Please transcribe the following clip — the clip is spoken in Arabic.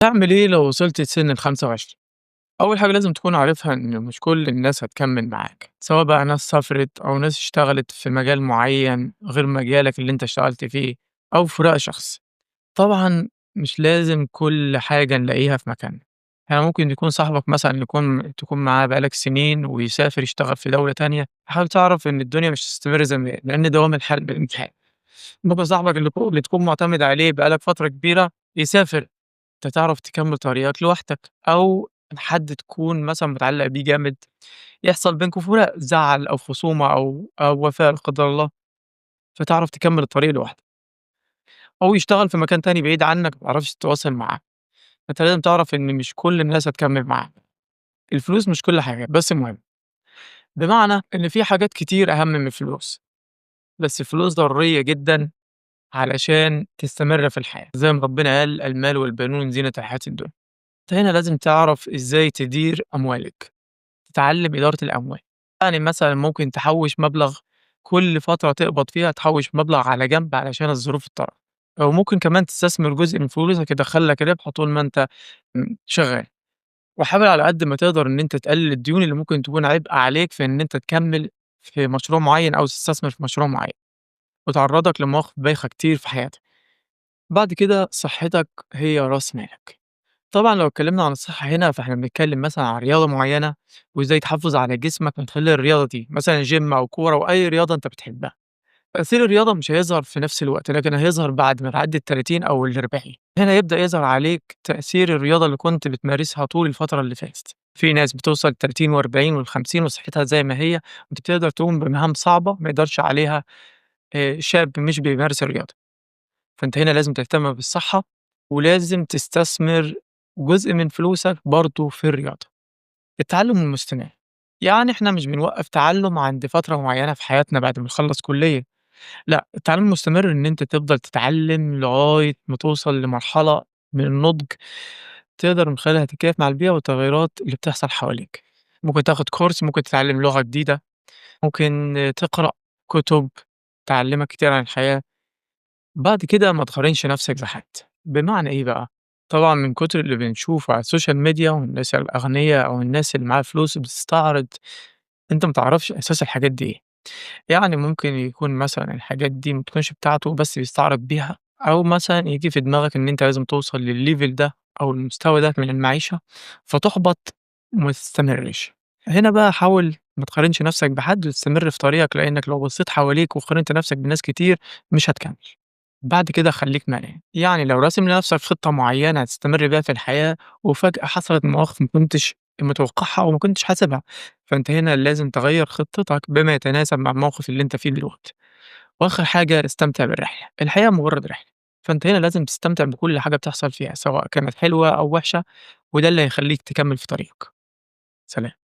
تعمل إيه لو وصلت لسن ال25؟ أول حاجة لازم تكون عارفها إن مش كل الناس هتكمّل معاك، سواء بقى ناس سافرت أو ناس اشتغلت في مجال معيّن غير مجالك اللي أنت اشتغلت فيه أو فراق شخص. طبعًا مش لازم كل حاجة نلاقيها في مكاننا، يعني ممكن يكون صاحبك مثلًا تكون معاه بقى لك سنين ويسافر يشتغل في دولة تانية، حاول تعرف إن الدنيا مش هتستمر زي ما هي، لإن دوام الحال بالامتحان. ممكن صاحبك اللي تكون معتمد عليه بقى لك فترة كبيرة يسافر، أنت تعرف تكمّل طريقك لوحدك، أو حد تكون مثلًا متعلّق بيه جامد، يحصل بينكم فراق، زعل أو خصومة أو وفاة لا قدّر الله، فتعرف تكمّل الطريق لوحدك، أو يشتغل في مكان تاني بعيد عنك ما تعرفش تتواصل معاه، فأنت لازم تعرف إن مش كل الناس هتكمّل معاك، الفلوس مش كل حاجة بس مهم، بمعنى إن في حاجات كتير أهم من الفلوس، بس الفلوس ضرورية جدًا علشان تستمر في الحياة، زي ما ربنا قال: "المال والبنون زينة الحياة الدنيا." أنت هنا لازم تعرف إزاي تدير أموالك. تتعلم إدارة الأموال، يعني مثلًا ممكن تحوّش مبلغ كل فترة تقبض فيها تحوّش مبلغ على جنب علشان الظروف الطارئة، أو ممكن كمان تستثمر جزء من فلوسك يدخّل لك ربح طول ما أنت شغال، وحاول على قد ما تقدر إن أنت تقلل الديون اللي ممكن تكون عبء عليك في إن أنت تكمّل في مشروع معيّن أو تستثمر في مشروع معيّن، وتعرّضك لمواقف بايخة كتير في حياتك. بعد كده صحتك هي رأس مالك. طبعًا لو اتكلمنا عن الصحة هنا، فإحنا بنتكلم مثلًا عن رياضة معيّنة، وإزاي تحافظ على جسمك من خلال الرياضة دي، مثلًا gym أو كورة أو أي رياضة أنت بتحبها. تأثير الرياضة مش هيظهر في نفس الوقت، لكن هيظهر بعد ما تعدّي ال30 أو ال40. هنا يبدأ يظهر عليك تأثير الرياضة اللي كنت بتمارسها طول الفترة اللي فاتت. في ناس بتوصل ل30 و40 وال50 وصحتها زي ما هي، وأنت بتقدر تقوم بمهام صعبة ما يقدرش عليها شاب مش بيمارس الرياضة. فأنت هنا لازم تهتم بالصحة، ولازم تستثمر جزء من فلوسك برضه في الرياضة. التعلم المستمر، يعني إحنا مش بنوقّف تعلُّم عند فترة معيّنة في حياتنا بعد ما نخلّص كُلّية، لأ، التعلم المستمر إن أنت تفضل تتعلم لغاية ما توصل لمرحلة من النضج تقدر من خلالها تتكيّف مع البيئة والتغيرات اللي بتحصل حواليك. ممكن تاخد كورس، ممكن تتعلم لغة جديدة، ممكن تقرأ كُتب تعلّمك كتير عن الحياة. بعد كده ما تقارنش نفسك بحد، بمعنى إيه بقى؟ طبعًا من كتر اللي بنشوفه على السوشيال ميديا والناس الأغنيا أو الناس اللي معاها فلوس بتستعرض، أنت ما تعرفش أساس الحاجات دي إيه، يعني ممكن يكون مثلًا الحاجات دي ما تكونش بتاعته بس بيستعرض بيها، أو مثلًا ييجي في دماغك إن أنت لازم توصل للlevel ده أو المستوى ده من المعيشة، فتُحبط وما تستمرش. هنا بقى حاول ما تقارنش نفسك بحد وتستمر في طريقك، لإنك لو بصيت حواليك وقارنت نفسك بناس كتير مش هتكمّل. بعد كده خلّيك مرن، يعني لو راسم لنفسك خطة معيّنة هتستمر بيها في الحياة، وفجأة حصلت مواقف ما كنتش متوقعها أو ما كنتش حاسبها، فأنت هنا لازم تغيّر خطتك بما يتناسب مع الموقف اللي أنت فيه دلوقتي. وآخر حاجة استمتع بالرحلة، الحياة مجرد رحلة، فأنت هنا لازم تستمتع بكل حاجة بتحصل فيها، سواء كانت حلوة أو وحشة، وده اللي هيخلّيك تكمّل في طريقك. سلام.